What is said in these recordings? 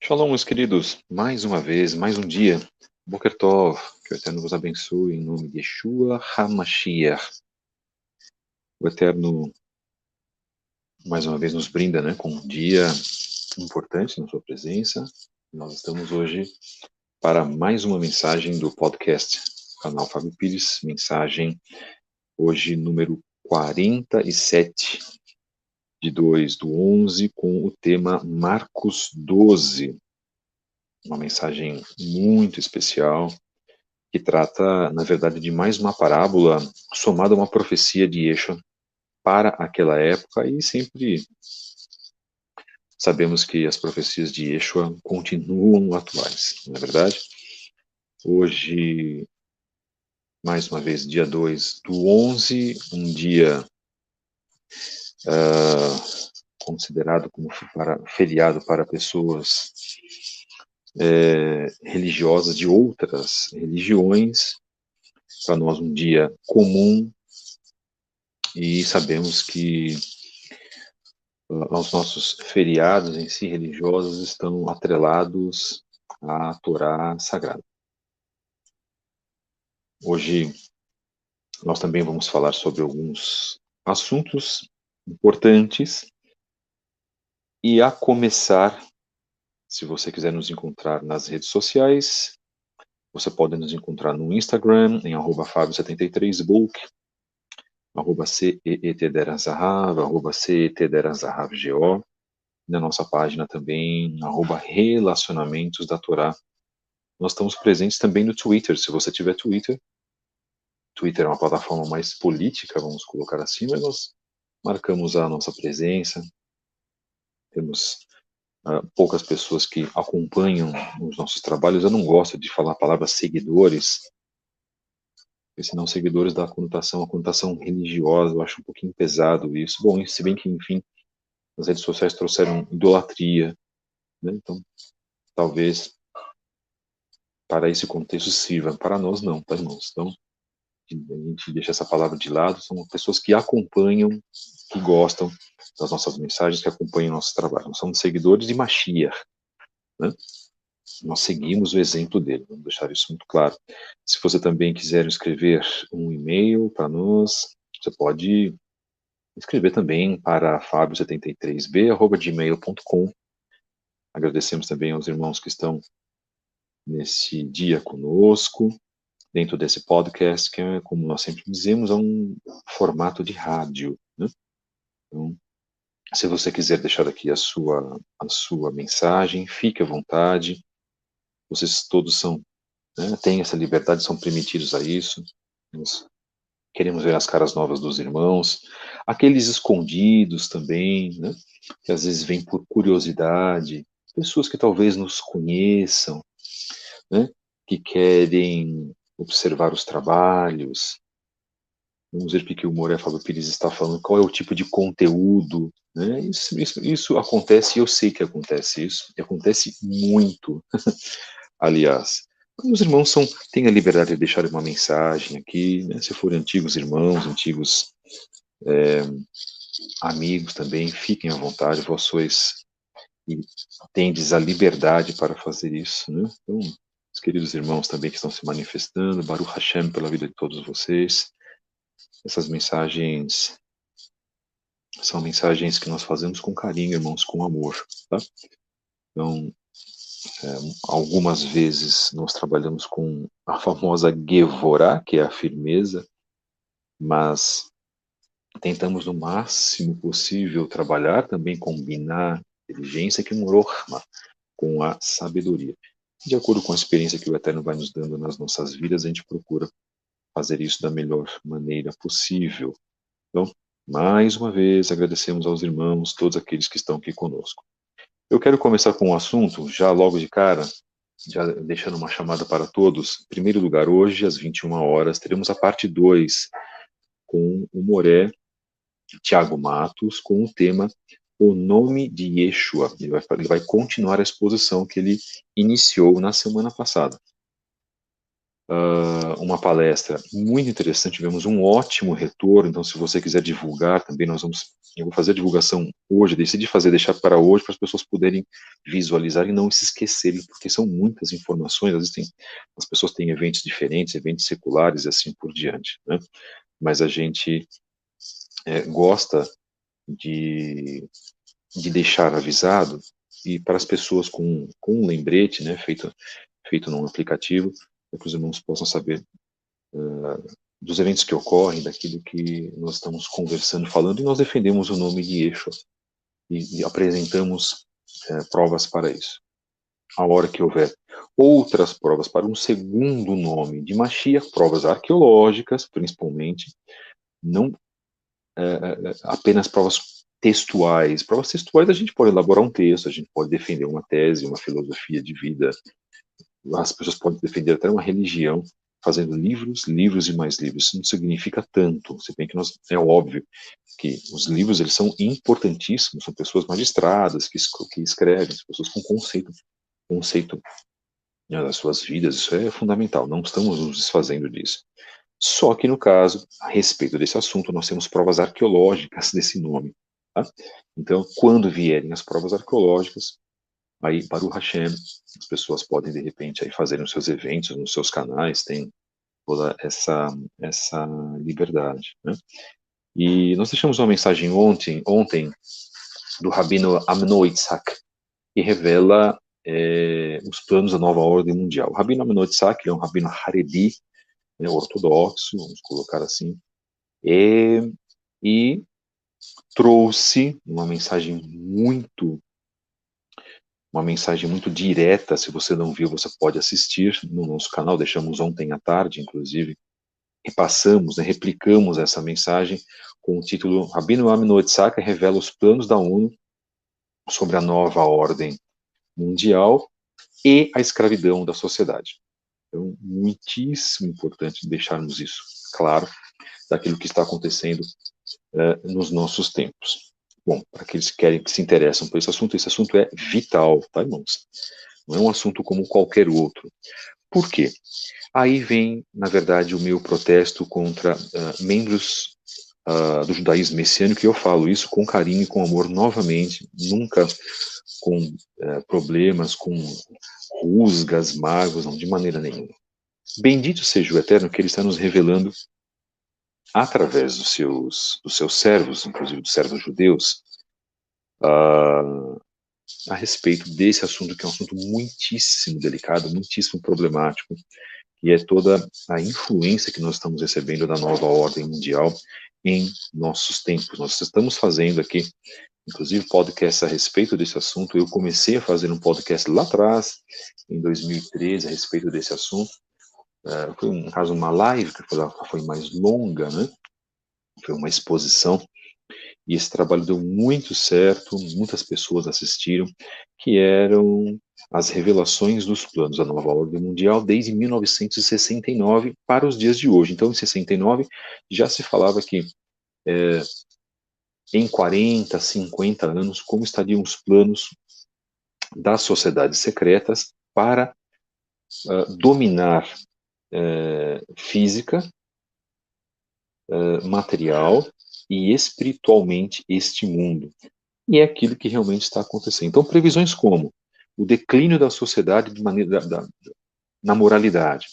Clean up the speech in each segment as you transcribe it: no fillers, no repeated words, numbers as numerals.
Shalom, meus queridos, mais uma vez, mais um dia. Boker Tov, que o Eterno vos abençoe em nome de Yeshua HaMashiach. O Eterno, mais uma vez, nos brinda, com um dia importante na sua presença. Nós estamos hoje para mais uma mensagem do podcast canal Fábio Pires, mensagem hoje número 47 de 2/11, com o tema Marcos 12. Uma mensagem muito especial, que trata, na verdade, de mais uma parábola somada a uma profecia de Yeshua para aquela época, e sempre sabemos que as profecias de Yeshua continuam atuais, não é verdade? Hoje, mais uma vez, dia 2/11, um dia considerado como feriado para pessoas religiosas de outras religiões, para nós um dia comum, e sabemos que os nossos feriados em si religiosos estão atrelados à Torá Sagrada. Hoje nós também vamos falar sobre alguns assuntos importantes, e a começar, se você quiser nos encontrar nas redes sociais, você pode nos encontrar no Instagram em @fabio73book, @CEETDerazahav, @CETDerazahavGO, na nossa página também, @relacionamentos da Torá. Nós estamos presentes também no Twitter, se você tiver Twitter. Twitter é uma plataforma mais política, vamos colocar assim, mas nós marcamos a nossa presença. Temos poucas pessoas que acompanham os nossos trabalhos. Eu não gosto de falar a palavra seguidores, porque senão seguidores dá a conotação religiosa. Eu acho um pouquinho pesado isso. Bom, se bem que, enfim, as redes sociais trouxeram idolatria, né? Então, talvez para esse contexto sirva. Para nós não, tá, irmãos? Então, a gente deixa essa palavra de lado. São pessoas que acompanham, que gostam das nossas mensagens, que acompanham o nosso trabalho. Nós somos seguidores de Mashiach, né? Nós seguimos o exemplo dele, vamos deixar isso muito claro. Se você também quiser escrever um e-mail para nós, você pode escrever também para fabio73b@gmail.com. Agradecemos também aos irmãos que estão nesse dia conosco, dentro desse podcast, que é, como nós sempre dizemos, é um formato de rádio, né? Então, se você quiser deixar aqui a sua mensagem, fique à vontade. Vocês todos têm essa liberdade, são permitidos a isso. Nós queremos ver as caras novas dos irmãos, aqueles escondidos também, né? Que às vezes vêm por curiosidade, pessoas que talvez nos conheçam, né? Que querem observar os trabalhos. Vamos ver o que o Moré Fábio Pires está falando, qual é o tipo de conteúdo, né? Isso acontece, e eu sei que acontece isso, e acontece muito, aliás. Os irmãos têm a liberdade de deixar uma mensagem aqui, né? Se forem antigos irmãos, antigos amigos também, fiquem à vontade, vós sois e tendes a liberdade para fazer isso, né? Então, os queridos irmãos também que estão se manifestando, Baruch Hashem pela vida de todos vocês. Essas mensagens são mensagens que nós fazemos com carinho, irmãos, com amor, tá? Então, algumas vezes nós trabalhamos com a famosa Gevorá, que é a firmeza, mas tentamos no máximo possível trabalhar também, combinar inteligência que Rohma com a sabedoria. De acordo com a experiência que o Eterno vai nos dando nas nossas vidas, a gente procura fazer isso da melhor maneira possível. Então, mais uma vez, agradecemos aos irmãos, todos aqueles que estão aqui conosco. Eu quero começar com um assunto, já logo de cara, já deixando uma chamada para todos. Em primeiro lugar, hoje, às 21 horas, teremos a parte 2 com o Moré Tiago Matos, com o tema O Nome de Yeshua. Ele vai continuar a exposição que ele iniciou na semana passada. uma palestra muito interessante, tivemos um ótimo retorno, então se você quiser divulgar também, eu vou fazer a divulgação hoje, decidi deixar para hoje, para as pessoas poderem visualizar e não se esquecerem, porque são muitas informações, às vezes as pessoas têm eventos diferentes, eventos seculares e assim por diante, né? Mas a gente gosta de deixar avisado, e para as pessoas com um lembrete, né, feito num aplicativo, para que os irmãos possam saber dos eventos que ocorrem, daquilo que nós estamos conversando, falando, e nós defendemos o nome de Yeshua e apresentamos provas para isso. A hora que houver outras provas para um segundo nome de Mashiach, provas arqueológicas, principalmente, não apenas provas textuais. Provas textuais a gente pode elaborar um texto, a gente pode defender uma tese, uma filosofia de vida, as pessoas podem defender até uma religião, fazendo livros, livros e mais livros. Isso não significa tanto, se bem que é óbvio que os livros eles são importantíssimos, são pessoas magistradas que escrevem, pessoas com conceito né, das suas vidas, isso é fundamental, não estamos nos desfazendo disso. Só que no caso, a respeito desse assunto, nós temos provas arqueológicas desse nome. Tá? Então, quando vierem as provas arqueológicas, aí, Baruch Hashem, as pessoas podem, de repente, aí fazerem os seus eventos nos seus canais, tem toda essa liberdade. Né? E nós deixamos uma mensagem ontem do Rabino Amnon Yitzhak, que revela os planos da nova ordem mundial. O Rabino Amnon Yitzhak é um rabino Haredi, né, ortodoxo, vamos colocar assim, e trouxe uma mensagem muito direta. Se você não viu, você pode assistir no nosso canal, deixamos ontem à tarde, inclusive, repassamos, né, replicamos essa mensagem com o título Rabino Amnon Yitzhak revela os planos da ONU sobre a nova ordem mundial e a escravidão da sociedade. Então, muitíssimo importante deixarmos isso claro, daquilo que está acontecendo nos nossos tempos. Bom, para aqueles que se interessam por esse assunto é vital, tá, irmãos? Não é um assunto como qualquer outro. Por quê? Aí vem, na verdade, o meu protesto contra membros do judaísmo messiânico, e eu falo isso com carinho e com amor novamente, nunca com problemas, com rusgas, mágoas, não, de maneira nenhuma. Bendito seja o Eterno que Ele está nos revelando através dos seus servos, inclusive dos servos judeus, a respeito desse assunto, que é um assunto muitíssimo delicado, muitíssimo problemático, que é toda a influência que nós estamos recebendo da nova ordem mundial em nossos tempos. Nós estamos fazendo aqui, inclusive, podcast a respeito desse assunto. Eu comecei a fazer um podcast lá atrás, em 2013, a respeito desse assunto. Foi, no caso, uma live, que foi mais longa, né? Foi uma exposição, e esse trabalho deu muito certo, muitas pessoas assistiram, que eram as revelações dos planos da nova ordem mundial desde 1969 para os dias de hoje. Então, em 69, já se falava que em 40, 50 anos, como estariam os planos das sociedades secretas para dominar física, material e espiritualmente este mundo. E é aquilo que realmente está acontecendo. Então, previsões como o declínio da sociedade de maneira na moralidade,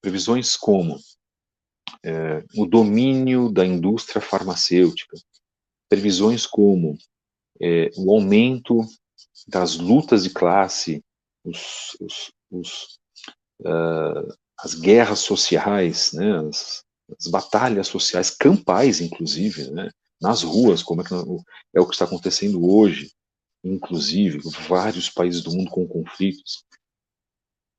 previsões como o domínio da indústria farmacêutica, previsões como o aumento das lutas de classe, as guerras sociais, né, as batalhas sociais, campais, inclusive, né, nas ruas, como é o que está acontecendo hoje, inclusive, vários países do mundo com conflitos.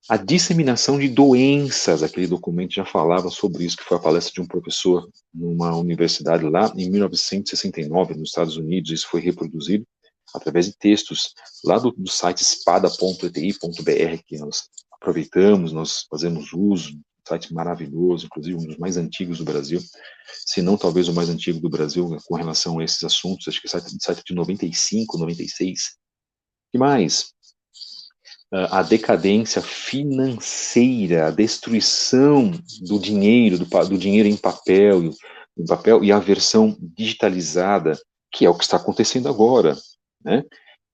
A disseminação de doenças, aquele documento já falava sobre isso, que foi a palestra de um professor numa universidade lá em 1969, nos Estados Unidos. Isso foi reproduzido através de textos lá do site espada.eti.br, que nós aproveitamos, nós fazemos uso, um site maravilhoso, inclusive um dos mais antigos do Brasil, se não talvez o mais antigo do Brasil com relação a esses assuntos. Acho que é site de 95, 96. E mais? a decadência financeira, a destruição do dinheiro, do dinheiro em papel e a versão digitalizada, que é o que está acontecendo agora, né?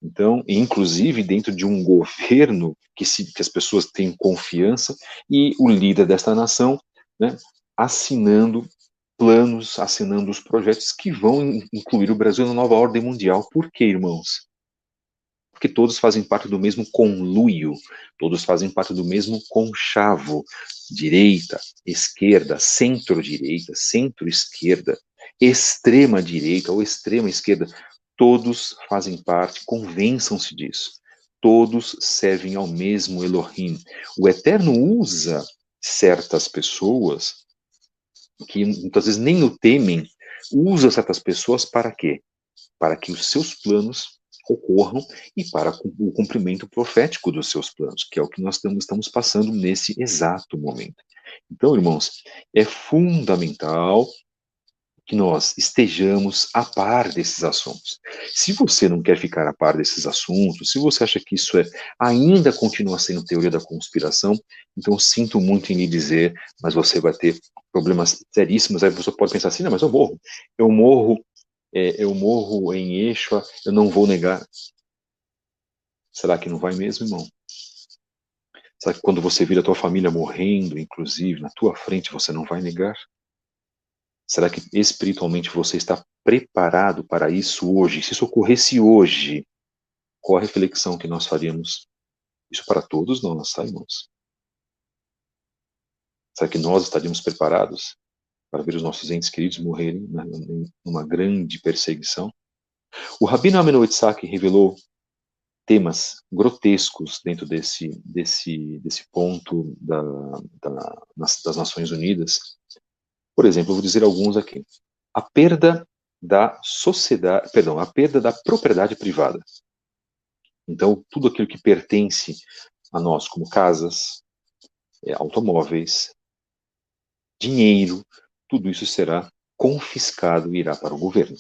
Então, inclusive dentro de um governo que as pessoas têm confiança e o líder desta nação, né, assinando planos, assinando os projetos que vão incluir o Brasil na nova ordem mundial. Por quê, irmãos? Porque todos fazem parte do mesmo conluio, todos fazem parte do mesmo conchavo, direita, esquerda, centro-direita, centro-esquerda, extrema-direita ou extrema-esquerda, todos fazem parte, convençam-se disso. Todos servem ao mesmo Elohim. O Eterno usa certas pessoas que muitas vezes nem o temem, usa certas pessoas para quê? Para que os seus planos ocorram e para o cumprimento profético dos seus planos, que é o que nós estamos passando nesse exato momento. Então, irmãos, é fundamental que nós estejamos a par desses assuntos. Se você não quer ficar a par desses assuntos, se você acha que isso ainda continua sendo teoria da conspiração, então sinto muito em lhe dizer, mas você vai ter problemas seríssimos. Aí você pode pensar assim, não, mas eu morro em Yeshua, eu não vou negar. Será que não vai mesmo, irmão? Será que quando você vir a tua família morrendo, inclusive, na tua frente, você não vai negar? Será que espiritualmente você está preparado para isso hoje? Se isso ocorresse hoje, qual a reflexão que nós faríamos? Isso para todos nós, tá, irmãos? Será que nós estaríamos preparados para ver os nossos entes queridos morrerem numa grande perseguição? O Rabino Amenon Itzhak revelou temas grotescos dentro desse ponto das Nações Unidas. Por exemplo, eu vou dizer alguns aqui. A perda da sociedade, perdão, a perda da propriedade privada. Então, tudo aquilo que pertence a nós, como casas, automóveis, dinheiro, tudo isso será confiscado e irá para o governo.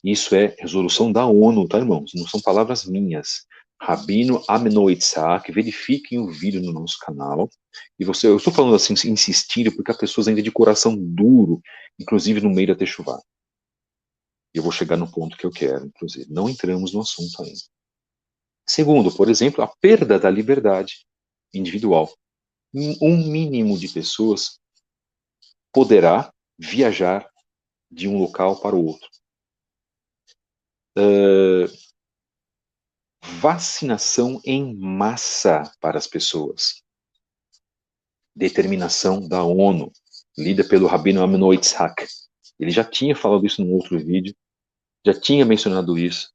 Isso é resolução da ONU, tá, irmãos? Não são palavras minhas. Rabino Amenon Itzhak, verifiquem o vídeo no nosso canal. E eu estou falando assim, insistindo, porque há pessoas ainda de coração duro, inclusive no meio da Teshuvá. E eu vou chegar no ponto que eu quero, inclusive. Não entramos no assunto ainda. Segundo, por exemplo, a perda da liberdade individual. Um mínimo de pessoas poderá viajar de um local para o outro. Vacinação em massa para as pessoas. Determinação da ONU, lida pelo Rabino Amenon Itzhak. Ele já tinha falado isso num outro vídeo, já tinha mencionado isso,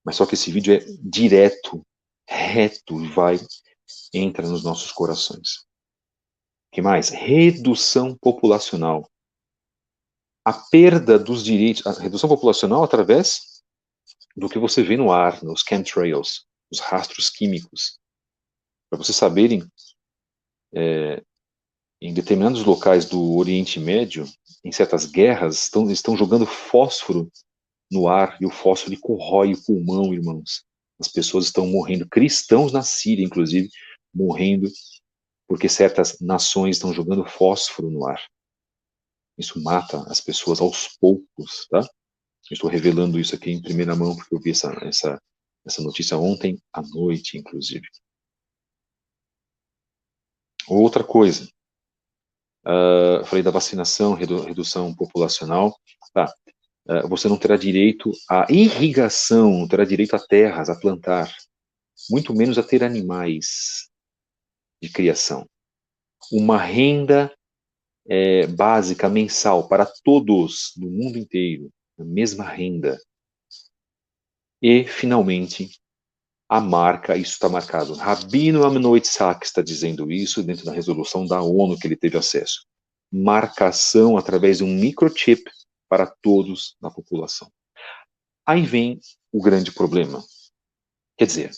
mas só que esse vídeo é direto, reto, entra nos nossos corações. O que mais? Redução populacional. A perda dos direitos, a redução populacional através do que você vê no ar, nos chemtrails, os rastros químicos. Para vocês saberem, em determinados locais do Oriente Médio, em certas guerras, estão jogando fósforo no ar e o fósforo corrói o pulmão, irmãos. As pessoas estão morrendo, cristãos na Síria, inclusive, morrendo porque certas nações estão jogando fósforo no ar. Isso mata as pessoas aos poucos, tá? Eu estou revelando isso aqui em primeira mão, porque eu vi essa notícia ontem à noite, inclusive. Outra coisa, falei da vacinação, redução populacional. Tá. Você não terá direito à irrigação, não terá direito a terras, a plantar, muito menos a ter animais de criação. Uma renda básica mensal para todos do mundo inteiro, a mesma renda. E, finalmente, a marca, isso está marcado. Rabino Amenon Itzhak está dizendo isso dentro da resolução da ONU que ele teve acesso. Marcação através de um microchip para todos na população. Aí vem o grande problema. Quer dizer,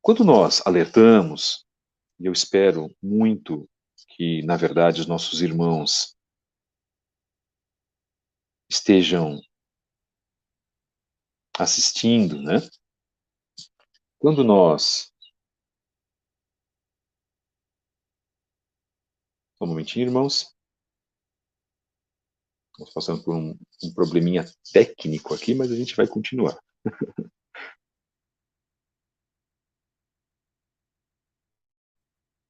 quando nós alertamos, e eu espero muito que, na verdade, os nossos irmãos estejam assistindo, né? Quando nós momentinho, irmãos. Estamos passando por um probleminha técnico aqui, mas a gente vai continuar.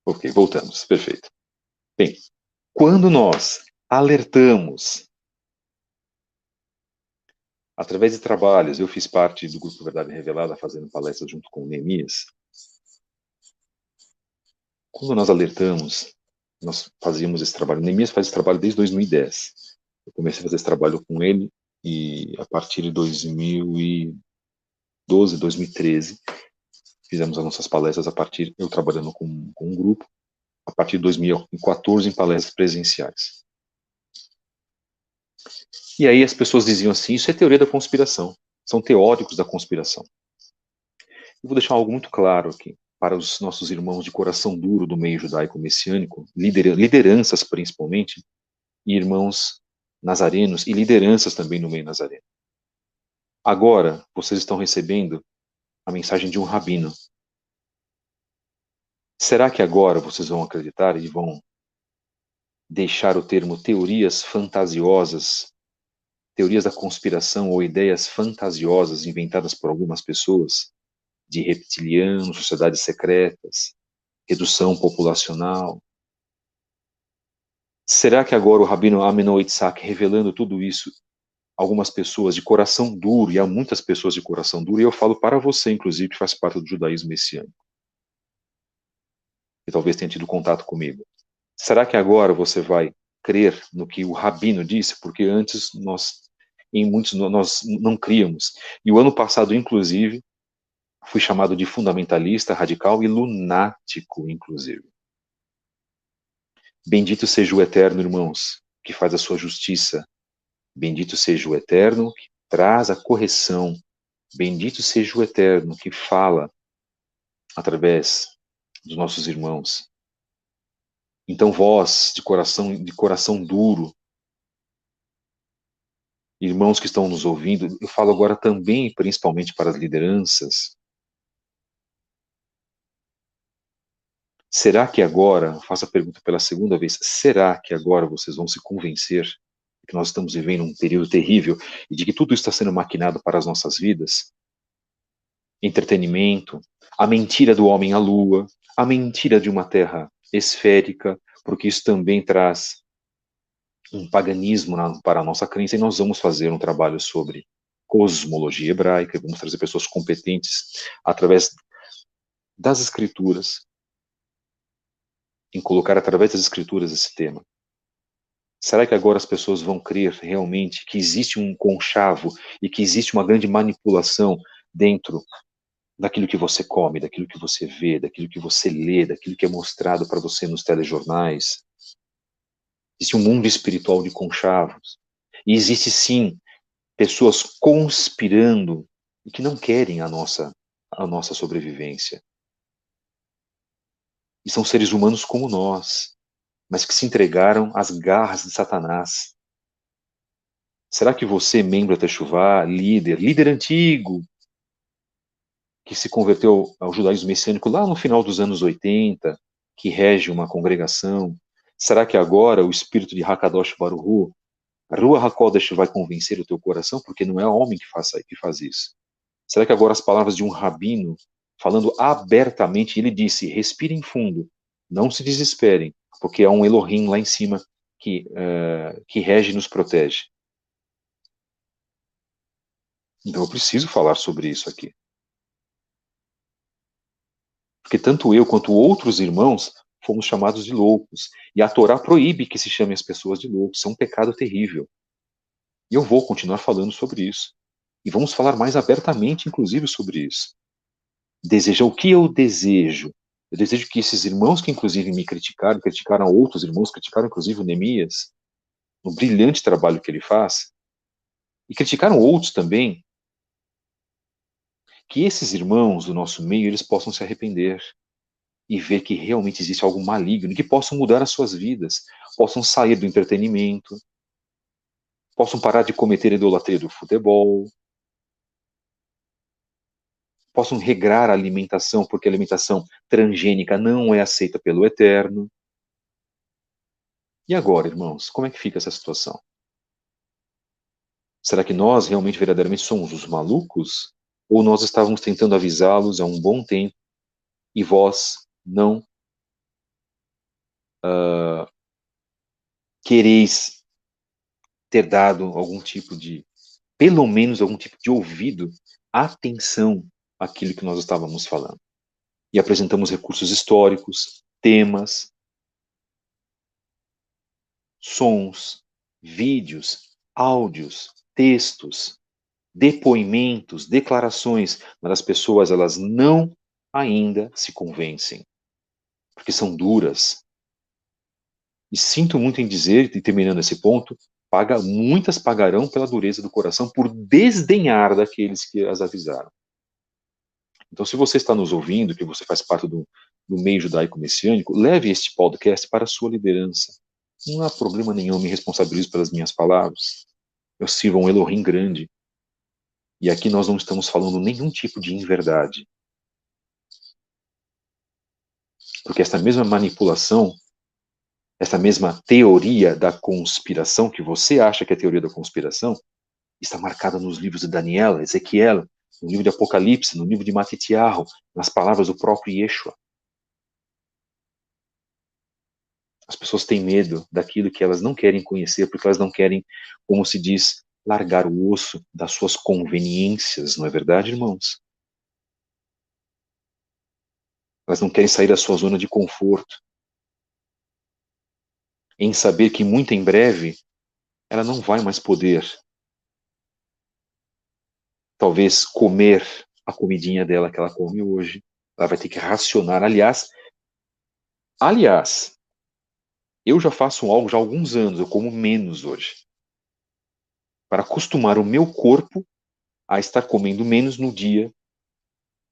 Ok, voltamos. Perfeito. Bem, quando nós alertamos, através de trabalhos, eu fiz parte do Grupo Verdade Revelada, fazendo palestras junto com o Neemias. Quando nós alertamos, nós fazíamos esse trabalho. O Neemias faz esse trabalho desde 2010. Eu comecei a fazer esse trabalho com ele e a partir de 2012, 2013, fizemos as nossas palestras a partir, eu trabalhando com um grupo, a partir de 2014 em palestras presenciais. E aí as pessoas diziam assim, isso é teoria da conspiração, são teóricos da conspiração. Eu vou deixar algo muito claro aqui para os nossos irmãos de coração duro do meio judaico-messiânico, lideranças principalmente, e irmãos nazarenos e lideranças também no meio nazareno. Agora, vocês estão recebendo a mensagem de um rabino. Será que agora vocês vão acreditar e vão deixar o termo teorias fantasiosas, teorias da conspiração ou ideias fantasiosas inventadas por algumas pessoas, de reptilianos, sociedades secretas, redução populacional? Será que agora o Rabino Amenon Itzhak, revelando tudo isso, algumas pessoas de coração duro, e há muitas pessoas de coração duro, e eu falo para você, inclusive, que faz parte do judaísmo messiânico, que talvez tenha tido contato comigo. Será que agora você vai crer no que o Rabino disse? Porque antes em muitos, nós não críamos. E o ano passado, inclusive, fui chamado de fundamentalista, radical e lunático, inclusive. Bendito seja o Eterno, irmãos, que faz a sua justiça. Bendito seja o Eterno, que traz a correção. Bendito seja o Eterno, que fala através dos nossos irmãos. Então, vós, de coração duro, irmãos que estão nos ouvindo, eu falo agora também, principalmente para as lideranças. Será que agora, faço a pergunta pela segunda vez, será que agora vocês vão se convencer de que nós estamos vivendo um período terrível e de que tudo está sendo maquinado para as nossas vidas? Entretenimento, a mentira do homem à lua, a mentira de uma terra esférica, porque isso também traz um paganismo para a nossa crença, e nós vamos fazer um trabalho sobre cosmologia hebraica, vamos trazer pessoas competentes através das escrituras, em colocar através das escrituras esse tema. Será que agora as pessoas vão crer realmente que existe um conchavo e que existe uma grande manipulação dentro daquilo que você come, daquilo que você vê, daquilo que você lê, daquilo que é mostrado para você nos telejornais? Existe um mundo espiritual de conchavos. E existe sim pessoas conspirando e que não querem a nossa sobrevivência. E são seres humanos como nós, mas que se entregaram às garras de Satanás. Será que você, membro da Techuvá, líder antigo, que se converteu ao judaísmo messiânico lá no final dos anos 80, que rege uma congregação, será que agora o espírito de Hakadosh Baruch Hu, Ruach HaKodesh, vai convencer o teu coração? Porque não é homem que faz isso. Será que agora as palavras de um rabino, falando abertamente, ele disse, respirem fundo, não se desesperem, porque há um Elohim lá em cima que rege e nos protege. Então eu preciso falar sobre isso aqui. Porque tanto eu quanto outros irmãos fomos chamados de loucos. E a Torá proíbe que se chamem as pessoas de loucos. Isso é um pecado terrível. E eu vou continuar falando sobre isso. E vamos falar mais abertamente, inclusive, sobre isso. Deseja o que eu desejo. Eu desejo que esses irmãos que, inclusive, me criticaram outros irmãos, criticaram, inclusive, o Neemias, no brilhante trabalho que ele faz, e criticaram outros também, que esses irmãos do nosso meio, eles possam se arrepender e ver que realmente existe algo maligno, que possam mudar as suas vidas, possam sair do entretenimento, possam parar de cometer a idolatria do futebol, possam regrar a alimentação, porque a alimentação transgênica não é aceita pelo Eterno. E agora, irmãos, como é que fica essa situação? Será que nós realmente, verdadeiramente, somos os malucos? Ou nós estávamos tentando avisá-los há um bom tempo e vós não quereis ter dado algum tipo de, pelo menos algum tipo de ouvido, atenção àquilo que nós estávamos falando? E apresentamos recursos históricos, temas, sons, vídeos, áudios, textos, depoimentos, declarações, mas as pessoas elas não ainda se convencem, porque são duras. E sinto muito em dizer, e terminando esse ponto, muitas pagarão pela dureza do coração por desdenhar daqueles que as avisaram. Então, se você está nos ouvindo, que você faz parte do meio judaico-messiânico, leve este podcast para a sua liderança. Não há problema nenhum, me responsabilizo pelas minhas palavras. Eu sirvo a um Elohim grande. E aqui nós não estamos falando nenhum tipo de inverdade. Porque essa mesma manipulação, essa mesma teoria da conspiração, que você acha que é a teoria da conspiração, está marcada nos livros de Daniel, Ezequiel, no livro de Apocalipse, no livro de Matitiarro, nas palavras do próprio Yeshua. As pessoas têm medo daquilo que elas não querem conhecer, porque elas não querem, como se diz, largar o osso das suas conveniências, não é verdade, irmãos? Elas não querem sair da sua zona de conforto, em saber que muito em breve ela não vai mais poder, talvez, comer a comidinha dela que ela come hoje. Ela vai ter que racionar. Aliás, eu já faço algo já há alguns anos, eu como menos hoje, para acostumar o meu corpo a estar comendo menos no dia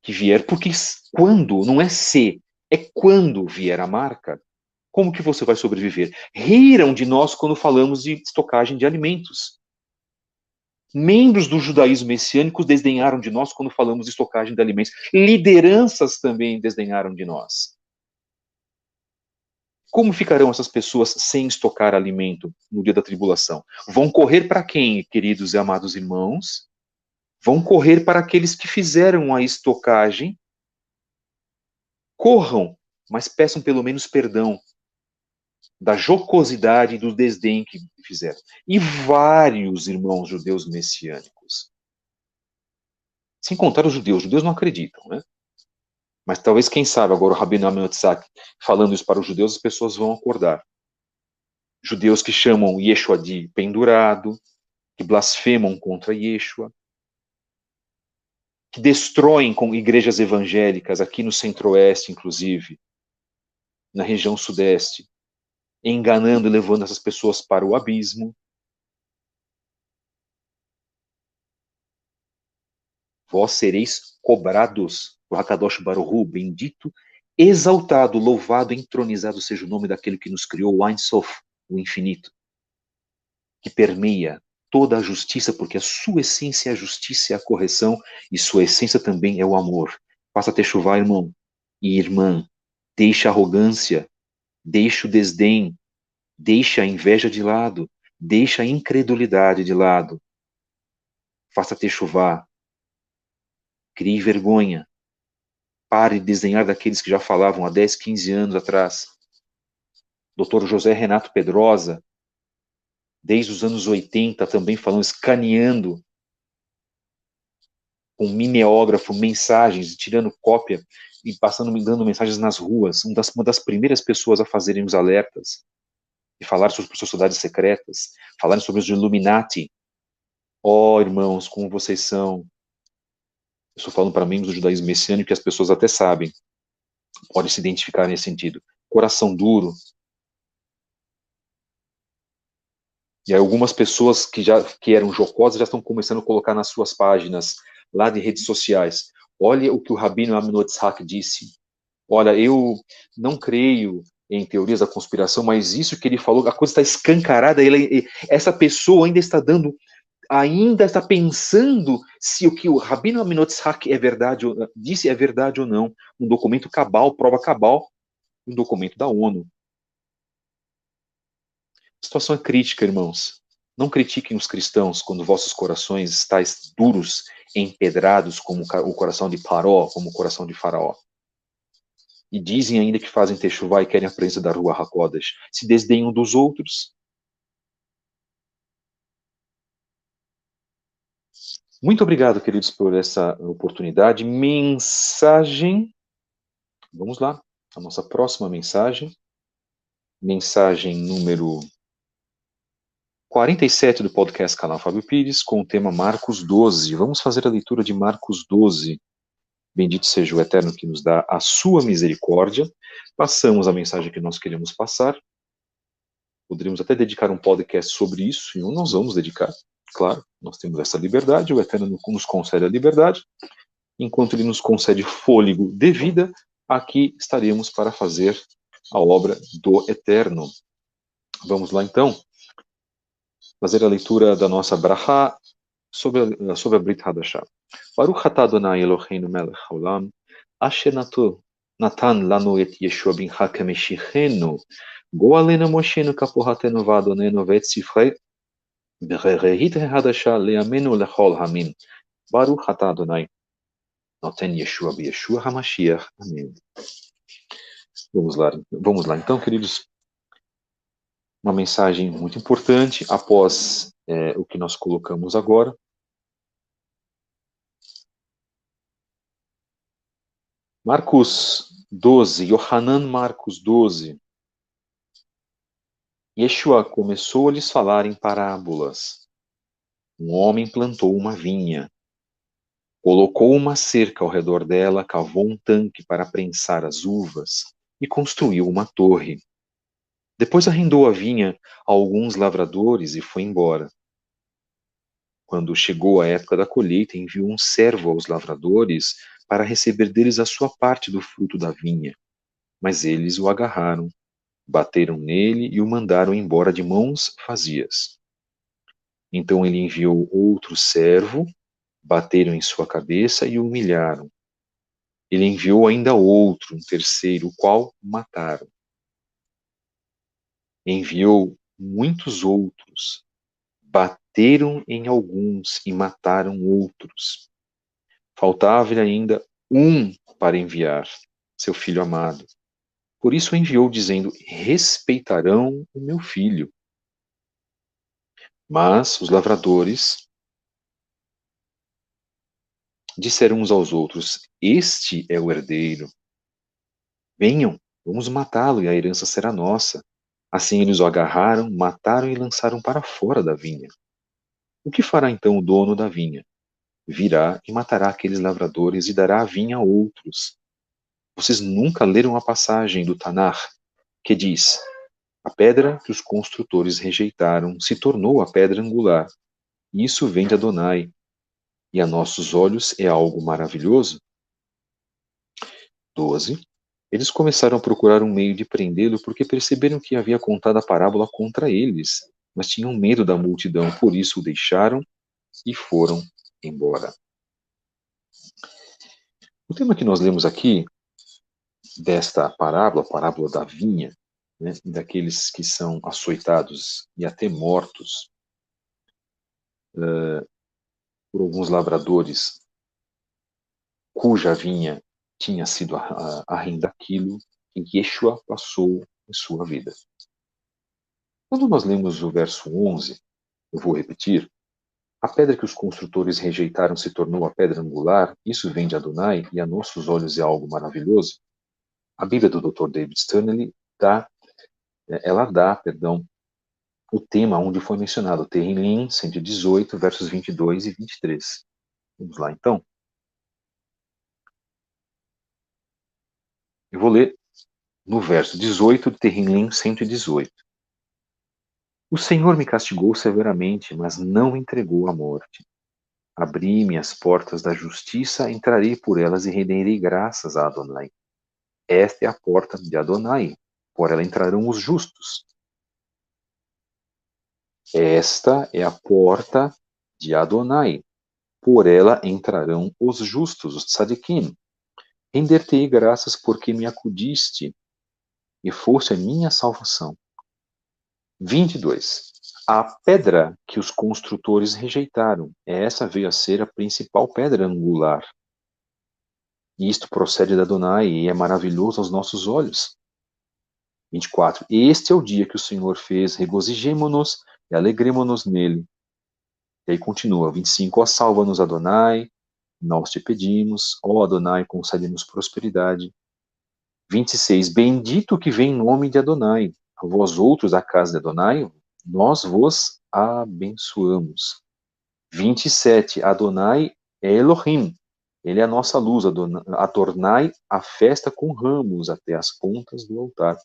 que vier, porque quando, não é se, é quando vier a marca, como que você vai sobreviver? Riram de nós quando falamos de estocagem de alimentos. Membros do judaísmo messiânico desdenharam de nós quando falamos de estocagem de alimentos. Lideranças também desdenharam de nós. Como ficarão essas pessoas sem estocar alimento no dia da tribulação? Vão correr para quem, queridos e amados irmãos? Vão correr para aqueles que fizeram a estocagem. Corram, mas peçam pelo menos perdão da jocosidade e do desdém que fizeram. E vários irmãos judeus messiânicos. Sem contar os judeus não acreditam, né? Mas talvez, quem sabe, agora o Rabino Amenhotep Yitzhak falando isso para os judeus, as pessoas vão acordar. Judeus que chamam Yeshua de pendurado, que blasfemam contra Yeshua, que destroem com igrejas evangélicas aqui no centro-oeste, inclusive, na região sudeste, enganando e levando essas pessoas para o abismo. Vós sereis cobrados por Hakadosh Baruch Hu, bendito, exaltado, louvado, entronizado seja o nome daquele que nos criou, o Ein Sof, o infinito, que permeia toda a justiça, porque a sua essência é a justiça e a correção, e sua essência também é o amor. Faça techuvá, irmão e irmã, deixe a arrogância, deixe o desdém, deixe a inveja de lado, deixe a incredulidade de lado. Faça techuvá, crie vergonha, pare de desenhar daqueles que já falavam há 10, 15 anos atrás. Dr. José Renato Pedrosa, desde os anos 80, também falando, escaneando com mimeógrafo mensagens, tirando cópia e passando, dando mensagens nas ruas. Uma das primeiras pessoas a fazerem os alertas e falar sobre sociedades secretas, falarem sobre os Illuminati. Ó, irmãos, como vocês são. Eu estou falando para membros do judaísmo messiânico que as pessoas até sabem, podem se identificar nesse sentido. Coração duro. E aí algumas pessoas que eram jocosas já estão começando a colocar nas suas páginas lá de redes sociais. Olha o que o Rabino Amenhotep Yitzhak disse. Olha, eu não creio em teorias da conspiração, mas isso que ele falou, a coisa está escancarada. Essa pessoa ainda está pensando se o que o Rabino Amenhotep Yitzhak disse é verdade ou não. Um documento cabal, prova cabal, um documento da ONU. A situação é crítica, irmãos. Não critiquem os cristãos quando vossos corações estáis duros, empedrados como o coração de Paró, como o coração de Faraó. E dizem ainda que fazem techuvá e querem a presença da Ruach HaKodesh. Se desdenham dos outros. Muito obrigado, queridos, por essa oportunidade. Mensagem. Vamos lá. A nossa próxima mensagem. Mensagem número 47 do podcast Canal Fábio Pires, com o tema Marcos 12. Vamos fazer a leitura de Marcos 12. Bendito seja o Eterno que nos dá a sua misericórdia. Passamos a mensagem que nós queremos passar. Poderíamos até dedicar um podcast sobre isso, e nós vamos dedicar. Claro, nós temos essa liberdade, o Eterno nos concede a liberdade. Enquanto Ele nos concede fôlego de vida, aqui estaremos para fazer a obra do Eterno. Vamos lá, então, fazer a leitura da nossa brachá sobre a Brit Hadashah. Baruch atah Adonai Eloheinu melech haolam, asher natan lanu et Yeshua bin HaKameshichenu, goalenu moshenu kapohatenu va'adonenu ve'et sifrei berehit hadashah le'amenu lechol hamim. Baruch atah Adonai noten Yeshua b'Yeshua HaMashiach. Amém. Vamos lá então, queridos. Uma mensagem muito importante após o que nós colocamos agora. Marcos 12, Yohanan Marcos 12. Yeshua começou a lhes falar em parábolas. Um homem plantou uma vinha, colocou uma cerca ao redor dela, cavou um tanque para prensar as uvas e construiu uma torre. Depois arrendou a vinha a alguns lavradores e foi embora. Quando chegou a época da colheita, enviou um servo aos lavradores para receber deles a sua parte do fruto da vinha. Mas eles o agarraram, bateram nele e o mandaram embora de mãos vazias. Então ele enviou outro servo, bateram em sua cabeça e o humilharam. Ele enviou ainda outro, um terceiro, o qual mataram. Enviou muitos outros, bateram em alguns e mataram outros. Faltava-lhe ainda um para enviar, seu filho amado. Por isso enviou, dizendo: respeitarão o meu filho. Mas os lavradores disseram uns aos outros: este é o herdeiro. Venham, vamos matá-lo e a herança será nossa. Assim eles o agarraram, mataram e lançaram para fora da vinha. O que fará então o dono da vinha? Virá e matará aqueles lavradores e dará a vinha a outros. Vocês nunca leram a passagem do Tanar, que diz: a pedra que os construtores rejeitaram se tornou a pedra angular. E isso vem de Adonai. E a nossos olhos é algo maravilhoso? 12. Eles começaram a procurar um meio de prendê-lo porque perceberam que havia contado a parábola contra eles, mas tinham medo da multidão, por isso o deixaram e foram embora. O tema que nós lemos aqui, desta parábola, a parábola da vinha, né, daqueles que são açoitados e até mortos por alguns lavradores cuja vinha tinha sido arrendada aquilo que Yeshua passou em sua vida. Quando nós lemos o verso 11, eu vou repetir: a pedra que os construtores rejeitaram se tornou a pedra angular, isso vem de Adonai e a nossos olhos é algo maravilhoso. A Bíblia do Dr. David Stern dá o tema onde foi mencionado, Tehillim 118, versos 22 e 23. Vamos lá, então. Eu vou ler no verso 18 de Tehillim 118. O Senhor me castigou severamente, mas não me entregou à morte. Abri-me as portas da justiça, entrarei por elas e renderei graças a Adonai. Esta é a porta de Adonai, por ela entrarão os justos. Esta é a porta de Adonai, por ela entrarão os justos, os tzadikim. Render-te-ei graças porque me acudiste e foste a minha salvação. 22. A pedra que os construtores rejeitaram. Essa veio a ser a principal pedra angular. E isto procede da Adonai e é maravilhoso aos nossos olhos. 24. Este é o dia que o Senhor fez, regozijemo-nos e alegremo-nos nele. E aí continua, 25. Ó, salva-nos, Adonai, nós te pedimos. Ó, Adonai, concede-nos prosperidade. 26. Bendito que vem em nome de Adonai. A vós outros, da casa de Adonai, nós vos abençoamos. 27. Adonai é Elohim. Ele é a nossa luz. Adornai a festa com ramos até as pontas do altar.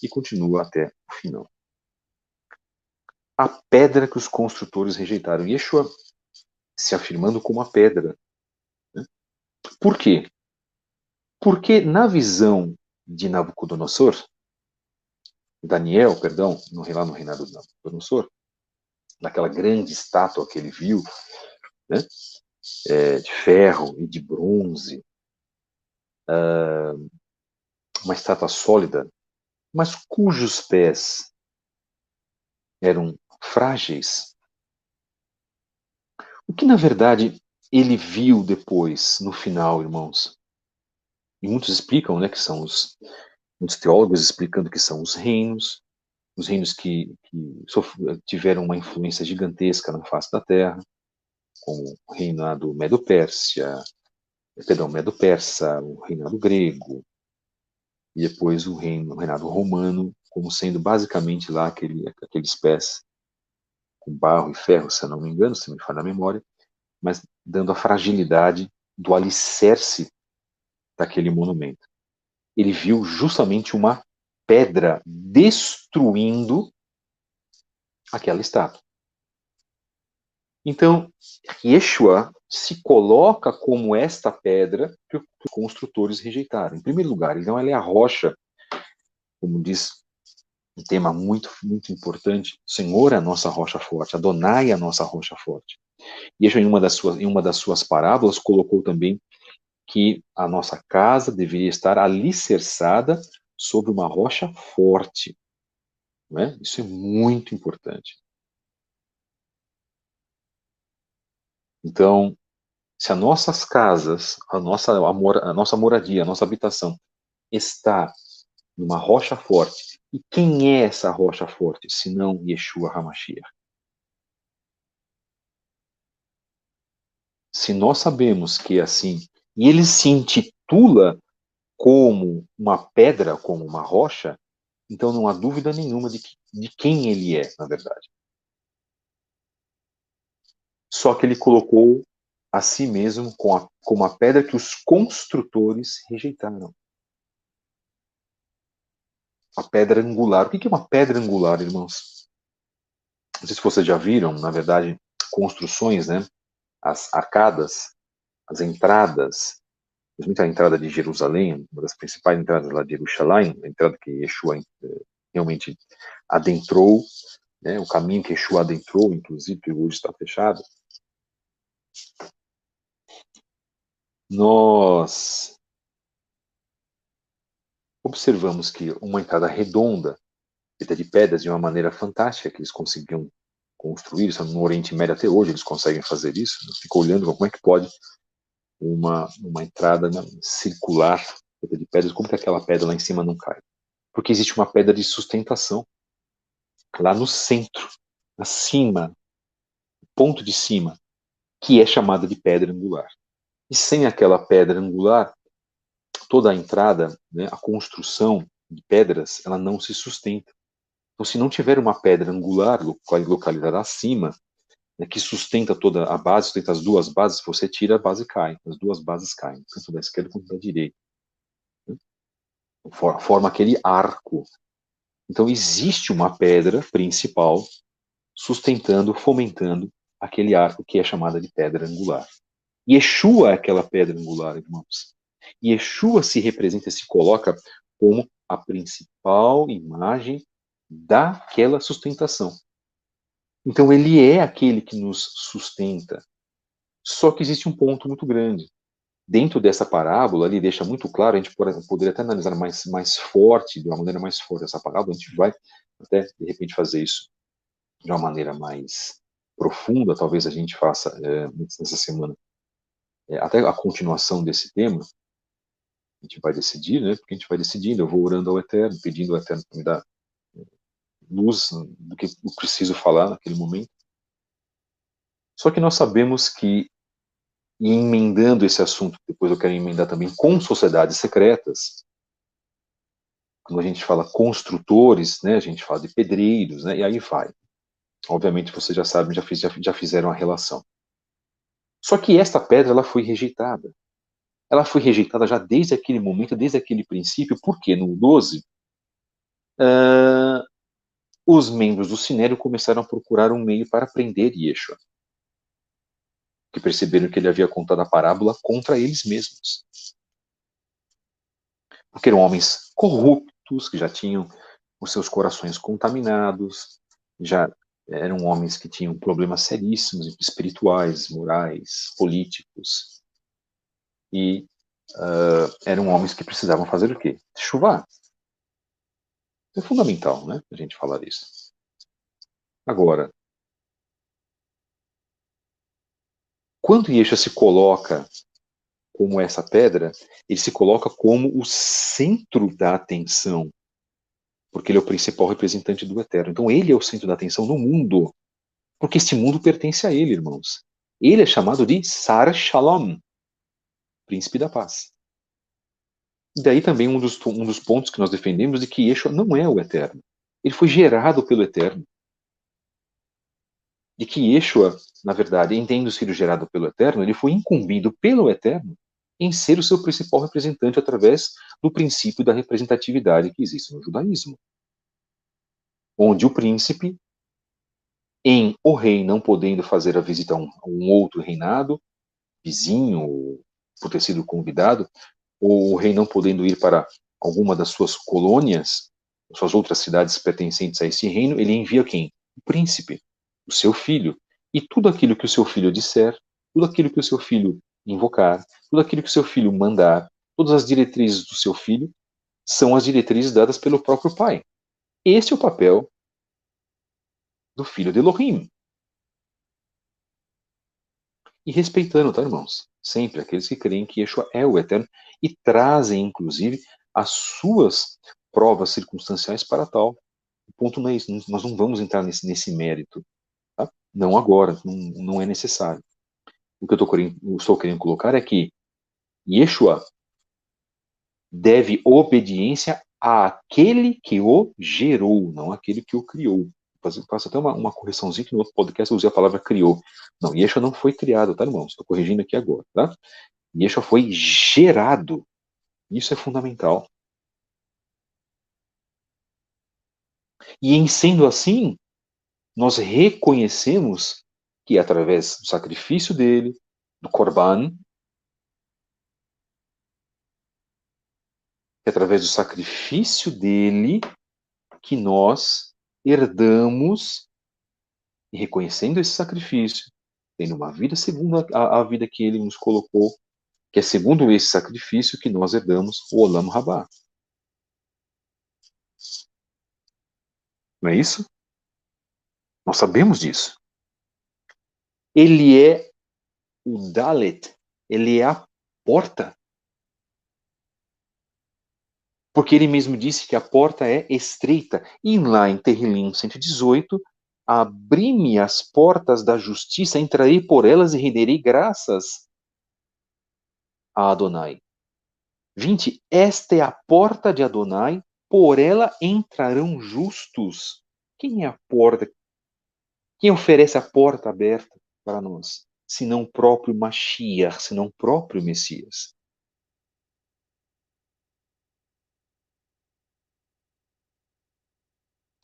E continua até o final. A pedra que os construtores rejeitaram. Yeshua se afirmando como a pedra. Né? Por quê? Porque na visão de Nabucodonosor, Daniel, perdão, lá no reinado de Nabucodonosor, daquela grande estátua que ele viu, né, de ferro e de bronze, uma estátua sólida, mas cujos pés eram frágeis. O que, na verdade, ele viu depois, no final, irmãos? E muitos explicam, né, que são muitos teólogos explicando que são os reinos que tiveram uma influência gigantesca na face da Terra, como o reinado Medo-Persa, o reinado grego, e depois o reinado romano, como sendo basicamente lá aqueles pés com barro e ferro, se eu não me engano, se me falha a memória, mas dando a fragilidade do alicerce daquele monumento. Ele viu justamente uma pedra destruindo aquela estátua. Então, Yeshua se coloca como esta pedra que os construtores rejeitaram. Em primeiro lugar, então ela é a rocha, como diz um tema muito, muito importante, o Senhor é a nossa rocha forte, Adonai é a nossa rocha forte. Yeshua, em uma das suas parábolas, colocou também que a nossa casa deveria estar alicerçada sobre uma rocha forte. Não é? Isso é muito importante. Então, se as nossas casas, a nossa moradia, a nossa habitação está numa rocha forte, e quem é essa rocha forte, senão Yeshua HaMashiach? Se nós sabemos que é assim, e ele se intitula como uma pedra, como uma rocha, então não há dúvida nenhuma de quem ele é, na verdade. Só que ele colocou a si mesmo como a pedra que os construtores rejeitaram. A pedra angular. O que é uma pedra angular, irmãos? Não sei se vocês já viram, na verdade, construções, né? As arcadas, as entradas, principalmente a entrada de Jerusalém, uma das principais entradas lá de Jerusalém, a entrada que Yeshua realmente adentrou, né? O caminho que Yeshua adentrou, inclusive, que hoje está fechado. Nós observamos que uma entrada redonda, feita de pedras de uma maneira fantástica, que eles conseguiam construir, isso no Oriente Médio até hoje eles conseguem fazer isso. Eu fico olhando como é que pode uma entrada circular feita de pedras, como que aquela pedra lá em cima não cai? Porque existe uma pedra de sustentação lá no centro, acima, ponto de cima, que é chamada de pedra angular. E sem aquela pedra angular, toda a entrada, né, a construção de pedras, ela não se sustenta. Então, se não tiver uma pedra angular localizada acima, né, que sustenta toda a base, sustenta as duas bases, você tira, a base cai, as duas bases caem, tanto da esquerda quanto da direita. Né? Forma aquele arco. Então, existe uma pedra principal sustentando, fomentando aquele arco que é chamada de pedra angular. Yeshua é aquela pedra angular, irmãos. Yeshua se representa, se coloca como a principal imagem daquela sustentação. Então, ele é aquele que nos sustenta. Só que existe um ponto muito grande. dentro dessa parábola, ele deixa muito claro, a gente poderia até analisar mais forte, de uma maneira mais forte essa parábola, a gente vai até, de repente, fazer isso de uma maneira mais profunda, talvez a gente faça nessa semana, até a continuação desse tema, a gente vai decidir, né? Porque a gente vai decidindo, eu vou orando ao Eterno, pedindo ao Eterno para me dar luz do que eu preciso falar naquele momento. Só que nós sabemos que, e emendando esse assunto, depois eu quero emendar também com sociedades secretas, quando a gente fala construtores, né, a gente fala de pedreiros, né, e aí vai. Obviamente vocês já sabem, já fizeram a relação. Só que esta pedra, ela foi rejeitada. Ela foi rejeitada já desde aquele momento, desde aquele princípio, porque no 12, os membros do Sinédrio começaram a procurar um meio para prender Yeshua, que perceberam que ele havia contado a parábola contra eles mesmos. Porque eram homens corruptos, que já tinham os seus corações contaminados, já eram homens que tinham problemas seríssimos espirituais, morais, políticos, e eram homens que precisavam fazer o quê? Chuvar. É fundamental, né, a gente falar isso. Agora, quando Yeshua se coloca como essa pedra, ele se coloca como o centro da atenção, porque ele é o principal representante do Eterno. Então ele é o centro da atenção no mundo, porque este mundo pertence a ele, irmãos. Ele é chamado de Sar Shalom, príncipe da paz. E daí também um dos pontos que nós defendemos de que Yeshua não é o Eterno. Ele foi gerado pelo Eterno. De que Yeshua, na verdade, entendo ser gerado pelo Eterno, ele foi incumbido pelo Eterno em ser o seu principal representante através do princípio da representatividade que existe no judaísmo. Onde o príncipe, em o rei não podendo fazer a visita a um outro reinado, vizinho, por ter sido convidado, ou o rei não podendo ir para alguma das suas colônias, suas outras cidades pertencentes a esse reino, ele envia quem? O príncipe, o seu filho. E tudo aquilo que o seu filho disser, tudo aquilo que o seu filho invocar, tudo aquilo que o seu filho mandar, todas as diretrizes do seu filho, são as diretrizes dadas pelo próprio pai. Este é o papel do filho de Elohim. E respeitando, tá, irmãos? Sempre aqueles que creem que Yeshua é o Eterno e trazem, inclusive, as suas provas circunstanciais para tal. O ponto não é isso, nós não vamos entrar nesse mérito. Tá? Não agora, não é necessário. O que eu estou querendo colocar é que Yeshua deve obediência àquele que o gerou, não àquele que o criou. Faço até uma correçãozinha que no outro podcast eu usei a palavra criou. Não, Yeshua não foi criado, tá, irmãos? Estou corrigindo aqui agora, tá? Yeshua foi gerado. Isso é fundamental. E em sendo assim, nós reconhecemos que através do sacrifício dele, do Corban, que através do sacrifício dele, que nós herdamos, e reconhecendo esse sacrifício, tendo uma vida segundo a vida que ele nos colocou, que é segundo esse sacrifício que nós herdamos o Olam Rabá. Não é isso? Nós sabemos disso. Ele é o Dalet, ele é a porta. Porque ele mesmo disse que a porta é estreita. E lá em Terrilim 118, abri-me as portas da justiça, entrarei por elas e renderei graças a Adonai. 20. Esta é a porta de Adonai, por ela entrarão justos. Quem é a porta? Quem oferece a porta aberta para nós? Senão o próprio Mashiach, senão o próprio Messias.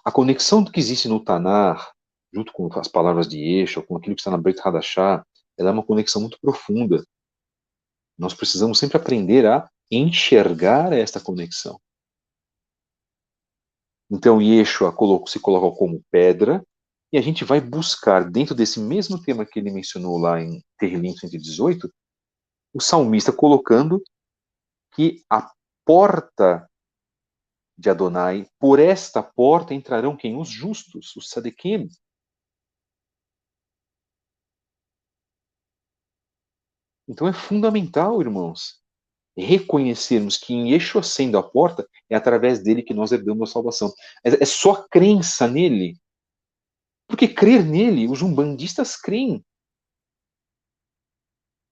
A conexão que existe no Tanar, junto com as palavras de Yeshua, com aquilo que está na Brit Hadashah, ela é uma conexão muito profunda. Nós precisamos sempre aprender a enxergar esta conexão. Então, Yeshua se coloca como pedra, e a gente vai buscar, dentro desse mesmo tema que ele mencionou lá em Terrilim 118, o salmista colocando que a porta de Adonai, por esta porta entrarão quem? Os justos, os sadequim. Então é fundamental, irmãos, reconhecermos que em Yeshua sendo a porta, é através dele que nós herdamos a salvação. É só a crença nele. Porque crer nele, os umbandistas creem.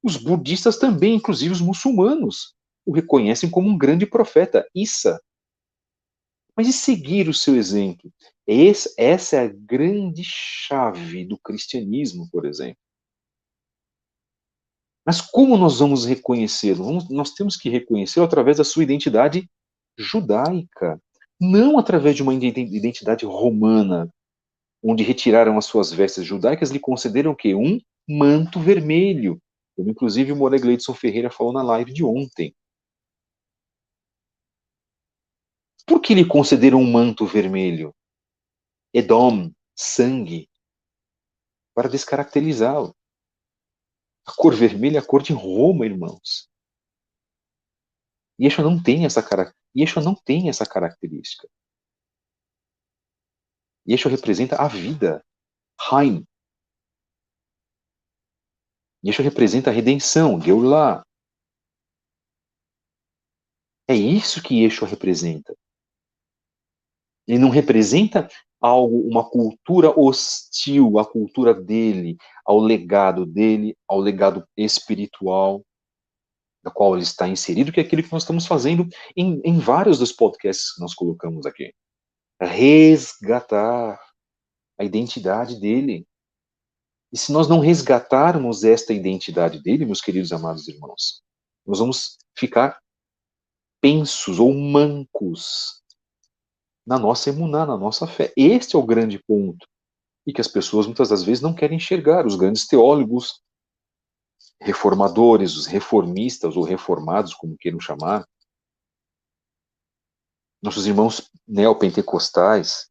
Os budistas também, inclusive os muçulmanos, o reconhecem como um grande profeta, Issa. Mas e seguir o seu exemplo? Essa é a grande chave do cristianismo, por exemplo. Mas como nós vamos reconhecê-lo? Nós temos que reconhecê-lo através da sua identidade judaica, não através de uma identidade romana, onde retiraram as suas vestes judaicas e lhe concederam o quê? Um manto vermelho. Como inclusive o Moré Gleidson Ferreira falou na live de ontem. Por que lhe concederam um manto vermelho? Edom, sangue, para descaracterizá-lo. A cor vermelha é a cor de Roma, irmãos. Yeshua não tem essa característica. Yeshua representa a vida. Haim. Yeshua representa a redenção, Geulah. É isso que Yeshua representa. Ele não representa algo, uma cultura hostil à cultura dele, ao legado espiritual, da qual ele está inserido, que é aquilo que nós estamos fazendo em vários dos podcasts que nós colocamos aqui. Resgatar a identidade dele. E se nós não resgatarmos esta identidade dele, meus queridos amados irmãos, nós vamos ficar pensos ou mancos na nossa emuná, na nossa fé. Este é o grande ponto. E que as pessoas muitas das vezes não querem enxergar. Os grandes teólogos, reformadores, os reformistas ou reformados, como queiram chamar, nossos irmãos neopentecostais,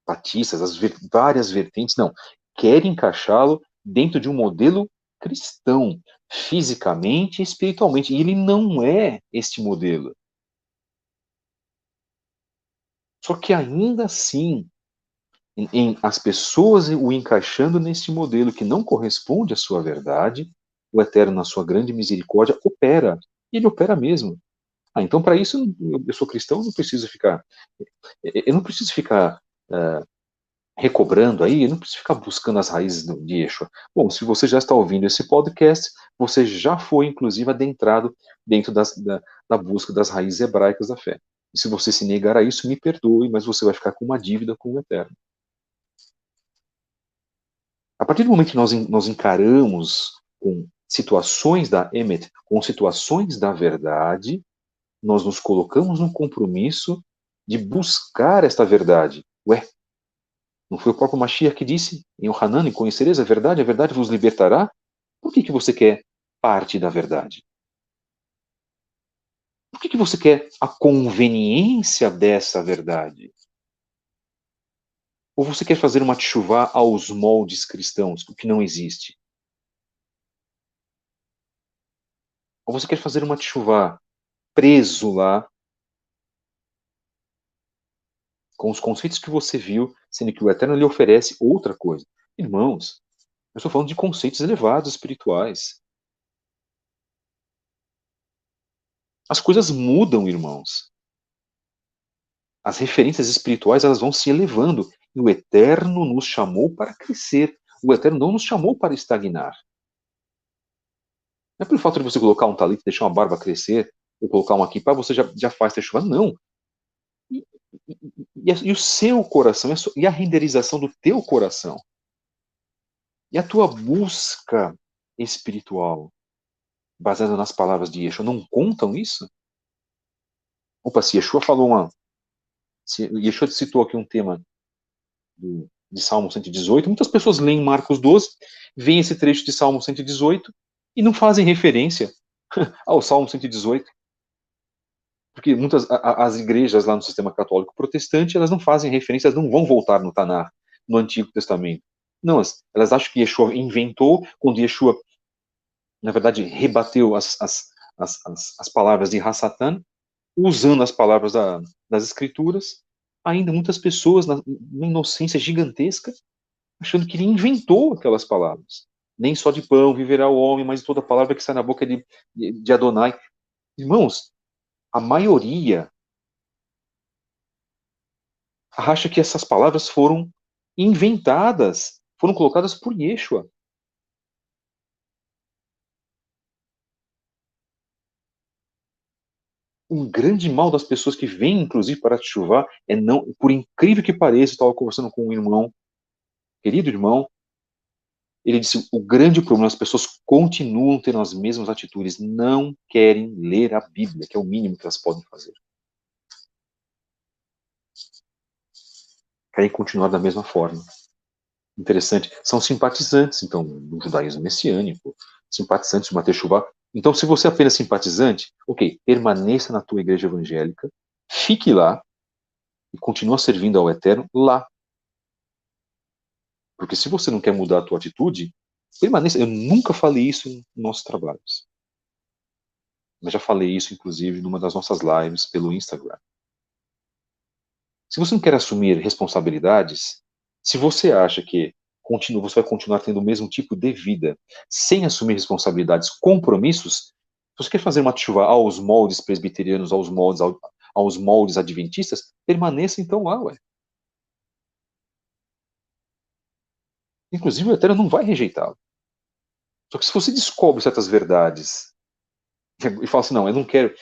batistas, várias vertentes, não, querem encaixá-lo dentro de um modelo cristão, fisicamente e espiritualmente. E ele não é este modelo. Só que ainda assim, as pessoas o encaixando nesse modelo que não corresponde à sua verdade, o Eterno, na sua grande misericórdia, opera. E ele opera mesmo. Ah, então, para isso, eu sou cristão, eu não preciso ficar recobrando aí, eu não preciso ficar buscando as raízes de Yeshua. Bom, se você já está ouvindo esse podcast, você já foi, inclusive, adentrado dentro da busca das raízes hebraicas da fé. E se você se negar a isso, me perdoe, mas você vai ficar com uma dívida com o Eterno. A partir do momento que nós encaramos com situações da Emet, com situações da verdade, nós nos colocamos no compromisso de buscar esta verdade. Ué, não foi o próprio Mashiach que disse em Yohanan, conhecereis a verdade vos libertará? Por que você quer parte da verdade? Por que você quer a conveniência dessa verdade? Ou você quer fazer uma tchuvá aos moldes cristãos, o que não existe? Ou você quer fazer uma tchuvá preso lá, com os conceitos que você viu, sendo que o Eterno lhe oferece outra coisa? Irmãos, eu estou falando de conceitos elevados espirituais. As coisas mudam, irmãos. As referências espirituais, elas vão se elevando. E o Eterno nos chamou para crescer. O Eterno não nos chamou para estagnar. Não é pelo fato de você colocar um talento, deixar uma barba crescer, ou colocar uma kippah, você já faz techuvá. Não. E o seu coração, e a renderização do teu coração, e a tua busca espiritual, baseada nas palavras de Yeshua, não contam isso? Opa, se Yeshua falou se Yeshua citou aqui um tema de Salmo 118, muitas pessoas leem Marcos 12, veem esse trecho de Salmo 118 e não fazem referência ao Salmo 118. Porque muitas as igrejas lá no sistema católico protestante, elas não fazem referência, elas não vão voltar no Tanar, no Antigo Testamento. Não, elas acham que Yeshua inventou, quando Yeshua na verdade, rebateu as palavras de Hassatan, usando as palavras das Escrituras, ainda muitas pessoas, na inocência gigantesca, achando que ele inventou aquelas palavras. Nem só de pão viverá o homem, mas de toda palavra que sai na boca de Adonai. Irmãos, a maioria acha que essas palavras foram inventadas, foram colocadas por Yeshua. Um grande mal das pessoas que vêm, inclusive, para Teshuvá é não, por incrível que pareça, eu estava conversando com um irmão, querido irmão, ele disse, o grande problema, as pessoas continuam tendo as mesmas atitudes, não querem ler a Bíblia, que é o mínimo que elas podem fazer. Querem continuar da mesma forma. Interessante. São simpatizantes, então, do judaísmo messiânico, simpatizantes de uma Teshuvá. Então, se você é apenas simpatizante, ok, permaneça na tua igreja evangélica, fique lá e continua servindo ao Eterno lá. Porque se você não quer mudar a tua atitude, permaneça. Eu nunca falei isso em nossos trabalhos. Mas já falei isso, inclusive, numa das nossas lives pelo Instagram. Se você não quer assumir responsabilidades, se você acha que você vai continuar tendo o mesmo tipo de vida, sem assumir responsabilidades, compromissos, se você quer fazer uma chuva aos moldes presbiterianos, aos moldes adventistas, permaneça então lá, ué. Inclusive o Eterno não vai rejeitá-lo. Só que se você descobre certas verdades e fala assim, não, eu não quero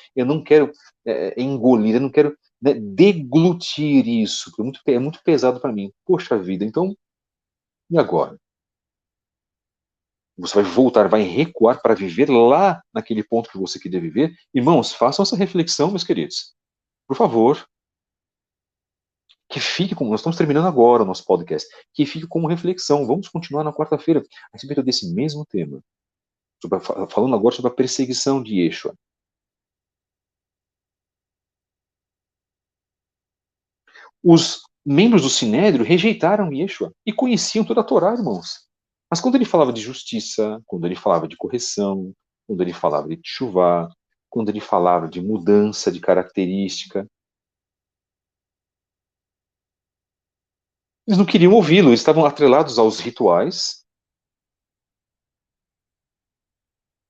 engolir, eu não quero, né, deglutir isso, porque é muito pesado para mim. Poxa vida, então, e agora? Você vai voltar, vai recuar para viver lá naquele ponto que você queria viver? Irmãos, façam essa reflexão, meus queridos. Por favor, que fique como. Nós estamos terminando agora o nosso podcast. Que fique como reflexão. Vamos continuar na quarta-feira a respeito desse mesmo tema. Falando agora sobre a perseguição de Yeshua. Os membros do Sinédrio rejeitaram Yeshua e conheciam toda a Torá, irmãos. Mas quando ele falava de justiça, quando ele falava de correção, quando ele falava de teshuvá, quando ele falava de mudança de característica, eles não queriam ouvi-lo, eles estavam atrelados aos rituais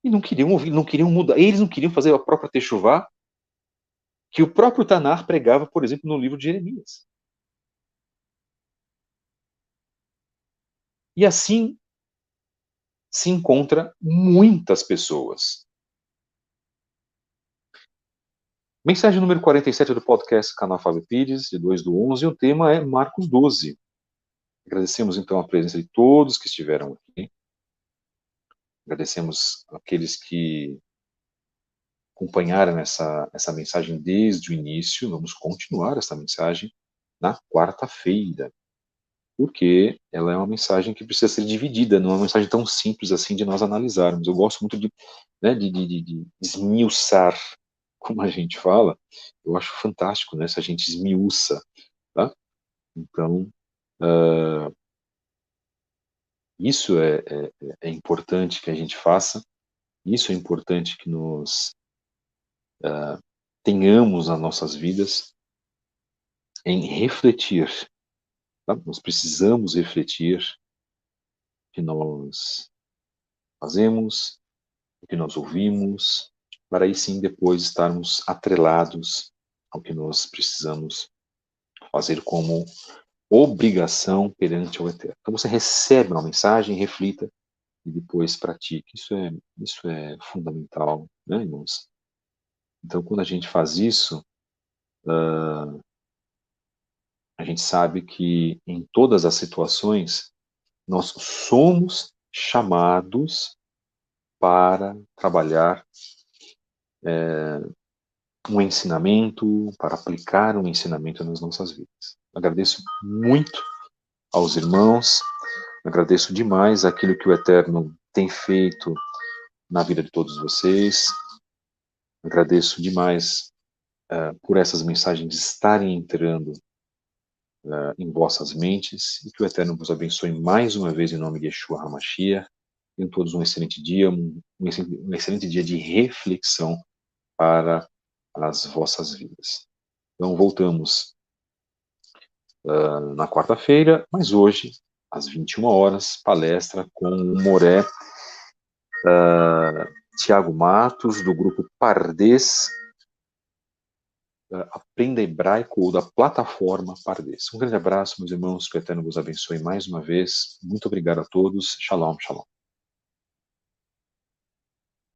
e não queriam ouvir, não queriam mudar. Eles não queriam fazer a própria teshuvá que o próprio Tanar pregava, por exemplo, no livro de Jeremias. E assim se encontra muitas pessoas. Mensagem número 47 do podcast Canal Fábio Pires, de 2/11, e o tema é Marcos 12. Agradecemos então a presença de todos que estiveram aqui. Agradecemos aqueles que acompanharam essa mensagem desde o início. Vamos continuar essa mensagem na quarta-feira, porque ela é uma mensagem que precisa ser dividida, não é uma mensagem tão simples assim de nós analisarmos. Eu gosto muito de, né, de esmiuçar, como a gente fala. Eu acho fantástico, né, se a gente esmiuça, tá? Então, isso é importante que a gente faça, isso é importante que nós tenhamos nas nossas vidas, em refletir. Tá? Nós precisamos refletir o que nós fazemos, o que nós ouvimos, para aí sim depois estarmos atrelados ao que nós precisamos fazer como obrigação perante o Eterno. Então você recebe uma mensagem, reflita e depois pratique. Isso é fundamental, né, irmãos? Então quando a gente faz isso, a gente sabe que em todas as situações nós somos chamados para trabalhar um ensinamento, para aplicar um ensinamento nas nossas vidas. Agradeço muito aos irmãos, agradeço demais aquilo que o Eterno tem feito na vida de todos vocês, agradeço demais por essas mensagens estarem entrando em vossas mentes e que o Eterno vos abençoe mais uma vez em nome de Yeshua HaMashiach Tenham todos um excelente dia, um excelente dia de reflexão para as vossas vidas. Então, voltamos na quarta-feira, mas hoje, às 21 horas, palestra com o Moré Tiago Matos, do grupo Pardês, Aprenda Hebraico, ou da plataforma Pardês. Um grande abraço, meus irmãos, que o Eterno vos abençoe mais uma vez. Muito obrigado a todos. Shalom, shalom.